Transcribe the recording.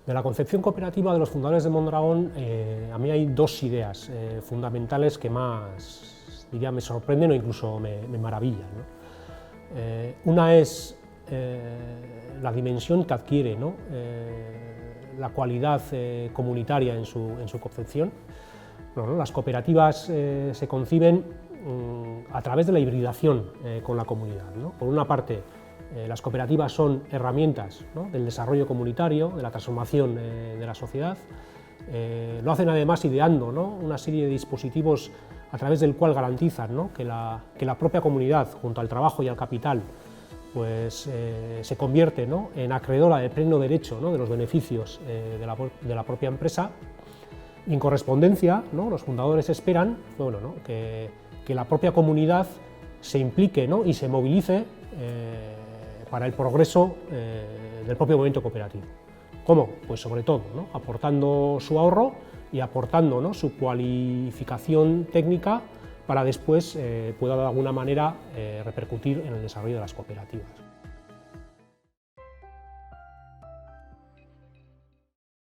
De la concepción cooperativa de los fundadores de Mondragón, a mí hay dos ideas fundamentales que más, diría, me sorprenden o incluso me maravillan, ¿no? Una es la dimensión que adquiere, ¿no? La cualidad comunitaria en su concepción. Bueno, las cooperativas se conciben a través de la hibridación con la comunidad, ¿no? Por una parte, las cooperativas son herramientas, ¿no?, del desarrollo comunitario, de la transformación de la sociedad. Lo hacen además ideando, ¿no?, una serie de dispositivos a través del cual garantizan, ¿no?, que la propia comunidad, junto al trabajo y al capital, pues, se convierte, ¿no?, en acreedora de pleno derecho, ¿no?, de los beneficios de la propia empresa. Y en correspondencia, ¿no?, los fundadores esperan, bueno, ¿no?, que la propia comunidad se implique, ¿no?, y se movilice para el progreso del propio movimiento cooperativo. ¿Cómo? Pues sobre todo, ¿no?, aportando su ahorro y aportando, ¿no?, su cualificación técnica para después pueda de alguna manera repercutir en el desarrollo de las cooperativas.